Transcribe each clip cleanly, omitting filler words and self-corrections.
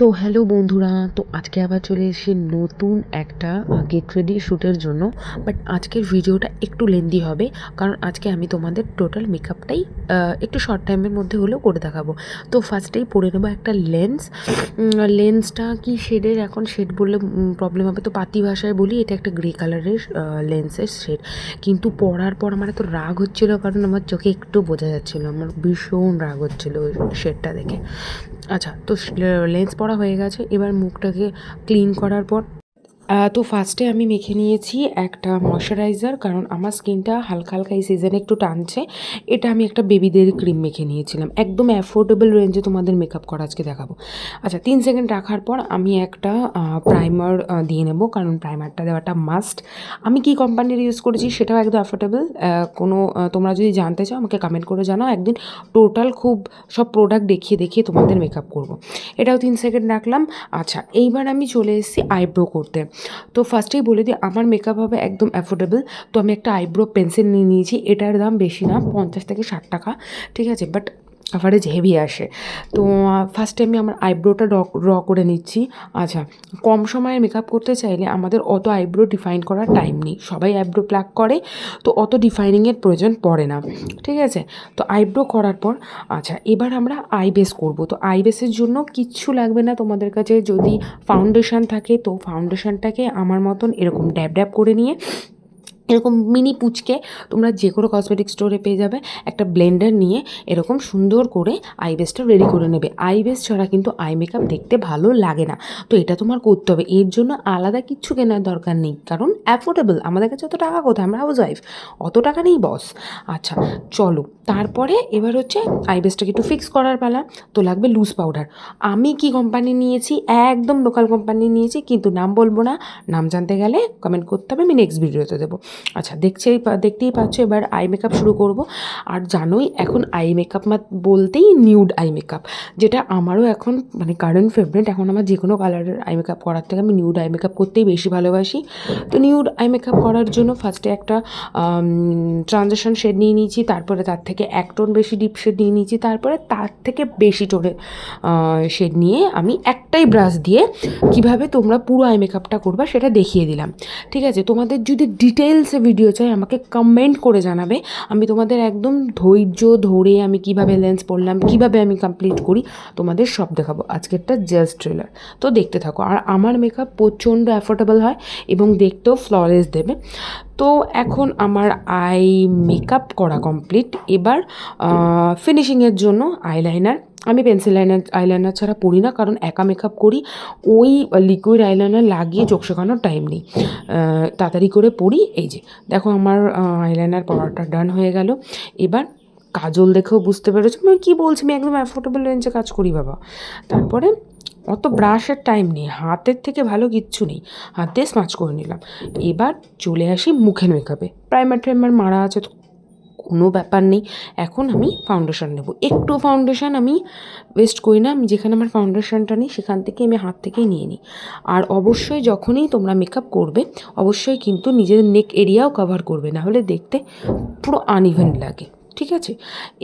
তো হ্যালো বন্ধুরা, তো আজকে আবার চলে এসেছি নতুন একটা গেট রেডি শ্যুটের জন্য। বাট আজকের ভিডিওটা একটু লেন্দি হবে, কারণ আজকে আমি তোমাদের টোটাল মেকআপটাই একটু শর্ট টাইমের মধ্যে হলেও করে দেখাবো। তো ফার্স্টেই পরে নেবো একটা লেন্স। লেন্সটা কি শেডের, এখন শেড বললে প্রবলেম হবে, তো পাতি ভাষায় বলি এটা একটা গ্রে কালারের লেন্সের শেড। কিন্তু পরার পর আমার এত রাগ হচ্ছিলো, কারণ আমার চোখে একটু বোঝা যাচ্ছিলো, আমার ভীষণ রাগ হচ্ছিলো ওই শেডটা দেখে। আচ্ছা, তো লেন্স পরা হয়ে গেছে, এবার মুখটাকে ক্লিন করার পর তো ফার্স্টে আমি মেখে নিয়েছি একটা ময়শ্চারাইজার, কারণ আমার স্কিনটা হালকা হালকা এই সিজনে একটু টানছে। এটা আমি একটা বেবিদের ক্রিম মেখে নিয়েছিলাম, একদম অ্যাফোর্ডেবল রেঞ্জে তোমাদের মেকআপ করা আজকে দেখাবো। আচ্ছা, 3 সেকেন্ড রাখার পর আমি একটা প্রাইমার দিয়ে নেব, কারণ প্রাইমারটা দেওয়াটা মাস্ট। আমি কি কোম্পানির ইউজ করেছি সেটাও একদম অ্যাফোর্ডেবল। কোনো তোমরা যদি জানতে চাও আমাকে কমেন্ট করে জানাও, একদিন টোটাল খুব সব প্রোডাক্ট দেখিয়ে দেখিয়ে তোমাদের মেকআপ করব। এটাও 3 সেকেন্ড রাখলাম। আচ্ছা, এইবার আমি চলে এসেছি আইব্রো করতে। তো ফার্স্টেই বলে দিই, আমার মেকআপ হবে একদম অ্যাফোর্ডেবল। তো আমি একটা আইব্রো পেন্সিল নিয়ে নিয়েছি, এটার দাম বেশি না, 50 থেকে 60 টাকা, ঠিক আছে, বাট কাভারেজ হেভি আসে। তো ফার্স্টে আমি আমার আইব্রোটা র করে নিচ্ছি। আচ্ছা, কম সময়ে মেকআপ করতে চাইলে আমাদের অত আইব্রো ডিফাইন করার টাইম নেই, সবাই আইব্রো প্লাক করে, তো অত ডিফাইনিংয়ের প্রয়োজন পড়ে না, ঠিক আছে। তো আইব্রো করার পর আচ্ছা, এবার আমরা আই বেস করবো। তো আই বেসের জন্য কিচ্ছু লাগবে না, তোমাদের কাছে যদি ফাউন্ডেশন থাকে তো ফাউন্ডেশনটাকে আমার মতন এরকম ড্যাব ড্যাব করে নিয়ে, এরকম মিনি পুচকে তোমরা যে কোনো কসমেটিক স্টোরে পেয়ে যাবে, একটা ব্লেন্ডার নিয়ে এরকম সুন্দর করে আই বেসটা রেডি করে নেবে। আই বেস ছাড়া কিন্তু আই মেকআপ দেখতে ভালো লাগে না, তো এটা তোমার করতে হবে। এর জন্য আলাদা কিচ্ছু কেনার দরকার নেই, কারণ অ্যাফোর্ডেবল, আমাদের কাছে অত টাকা কোথায়, আমরা হাউস ওয়াইফ, অত টাকা নেই বস। আচ্ছা চলো, তারপরে এবার হচ্ছে আই বেসটাকে একটু ফিক্স করার পালা। তো লাগবে লুজ পাউডার। আমি কি কোম্পানি নিয়েছি, একদম লোকাল কোম্পানি নিয়েছি, কিন্তু নাম বলবো না, নাম জানতে গেলে কমেন্ট করতে হবে, আমি নেক্সট ভিডিওতে দেবো। আচ্ছা, দেখতেই পাচ্ছ, এবার আই মেকআপ শুরু করব। আর জানোই এখন আই মেকআপ বলতেই নিউড আই মেকআপ, যেটা আমারও এখন মানে কারেন্ট ফেভারিট। এখন আমার যে কোনো কালারের আই মেকআপ করার থেকে আমি নিউড আই মেকআপ করতেই বেশি ভালোবাসি। তো নিউড আই মেকআপ করার জন্য ফার্স্টে একটা ট্রানজিশন শেড নিয়ে নিয়েছি, তারপরে তার থেকে এক টোন বেশি ডিপ শেড নিয়ে নিয়েছি, তারপরে তার থেকে বেশি টোনে শেড নিয়ে আমি একটাই ব্রাশ দিয়ে কিভাবে তোমরা পুরো আই মেকআপটা করবা সেটা দেখিয়ে দিলাম, ঠিক আছে। তোমাদের যদি ডিটেলসে ভিডিও চাই আমাকে কমেন্ট করে জানাবে, আমি তোমাদের একদম ধৈর্য ধরে আমি কিভাবে লেন্স পড়লাম, কিভাবে আমি কমপ্লিট করি, তোমাদের সব দেখাবো। আজকেরটা জাস্ট ট্রেলার, তো দেখতে থাকো। আর আমার মেকআপ প্রচণ্ড অ্যাফোর্ডেবল হয় এবং দেখতেও ফ্ললেস দেবে। তো এখন আমার আই মেকআপ করা কমপ্লিট। এবার ফিনিশিংয়ের জন্য আইলাইনার। আমি পেন্সিল আইলাইনার ছাড়া পরি না, কারণ একা মেকআপ করি, ওই লিকুইড আইলাইনার লাগিয়ে চোখ শেখানোর টাইম নেই, তাড়াতাড়ি করে পরি। এই যে দেখো, আমার আইলাইনার পরাটা ডান হয়ে গেল। এবার কাজল দেখেও বুঝতে পেরেছো আমি কী বলছি, আমি একদম অ্যাফোর্ডেবল রেঞ্জে কাজ করি বাবা। তারপরে অত ব্রাশের টাইম নেই, হাতের থেকে ভালো কিচ্ছু নেই, হাত দিয়ে স্মাচ করে নিলাম। এবার চলে আসি মুখের মেকআপে। প্রাইমার ট্রাইমার মারা আছে তো কোনো ব্যাপার নেই। এখন আমি ফাউন্ডেশন নেব, একটু ফাউন্ডেশন আমি ওয়েস্ট করি না, আমি যেখানে আমার ফাউন্ডেশনটা নিই সেখান থেকে আমি হাত থেকেই নিয়ে নিই। আর অবশ্যই যখনই তোমরা মেকআপ করবে অবশ্যই কিন্তু নিজের নেক এরিয়াও কভার করবে, না হলে দেখতে পুরো আনইভেন লাগে, ঠিক আছে।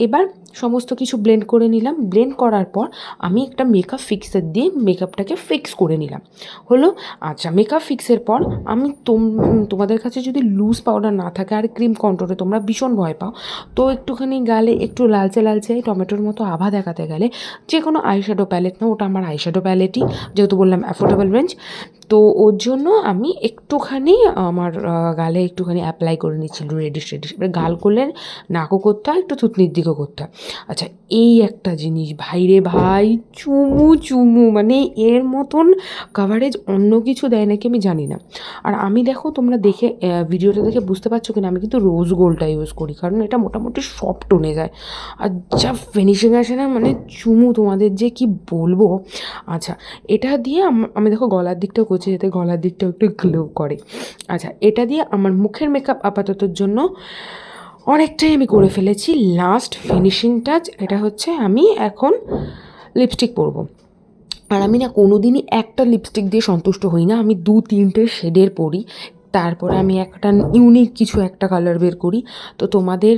এবার সমস্ত কিছু ব্লেন্ড করে নিলাম। ব্লেন্ড করার পর আমি একটা মেকআপ ফিক্সার দিয়ে মেকআপটাকে ফিক্স করে নিলাম, হলো। আচ্ছা, মেকআপ ফিক্সের পর আমি তোমাদের কাছে যদি লুজ পাউডার না থাকে আর ক্রিম কন্ট্রোলে তোমরা ভীষণ ভয় পাও, তো একটুখানি গালে একটু লালচে লালচে টমেটোর মতো আভা দেখাতে গেলে যে কোনো আইশ্যাডো প্যালেট, না ওটা আমার আইশ্যাডো প্যালেটই, যেহেতু বললাম অ্যাফোর্ডেবল রেঞ্জ, তো ওর জন্য আমি একটুখানি আমার গালে একটুখানি অ্যাপ্লাই করে নিচ্ছি রেডিশ। এবার গাল করলে নাকও করতে হয়, একটু থুতনির দিকেও করতে হয়। আচ্ছা, এই একটা জিনিস ভাই রে ভাই, চুমু চুমু, মানে এর মতন কাভারেজ অন্য কিছু দেয় নাকি আমি জানি না। আর আমি দেখো, তোমরা দেখে ভিডিওটা দেখে বুঝতে পারছো কিনা, আমি কিন্তু রোজ গোল্ডটা ইউজ করি, কারণ এটা মোটামুটি সব টোনে যায় আর যা ফিনিশিং আসে না, মানে চুমু তোমাদের যে কি বলবো। আচ্ছা, এটা দিয়ে আমি দেখো গলার দিকটাও করছি, যাতে গলার দিকটাও একটু গ্লো করে। আচ্ছা, এটা দিয়ে আমার মুখের মেকআপ আপাততর জন্য অনেকটাই আমি করে ফেলেছি। লাস্ট ফিনিশিং টাচ এটা হচ্ছে, আমি এখন লিপস্টিক পরবো। আর আমি না কোনো দিনই একটা লিপস্টিক দিয়ে সন্তুষ্ট হই না, আমি 2-3টে শেডের পরি, তারপরে আমি একটা ইউনিক কিছু একটা কালার বের করি। তো তোমাদের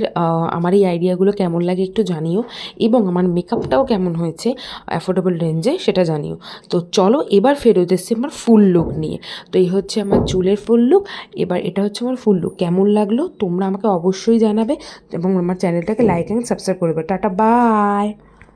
আমার এই আইডিয়াগুলো কেমন লাগে একটু জানিও, এবং আমার মেকআপটাও কেমন হয়েছে অ্যাফোর্ডেবল রেঞ্জে সেটা জানিও। তো চলো এবার ফেরত এসেছি আমার ফুল লুক নিয়ে। তো এই হচ্ছে আমার চুলের ফুল লুক, এবার এটা হচ্ছে আমার ফুল লুক। কেমন লাগলো তোমরা আমাকে অবশ্যই জানাবে, এবং আমার চ্যানেলটাকে লাইক অ্যান্ড সাবস্ক্রাইব করবে। Tata, by.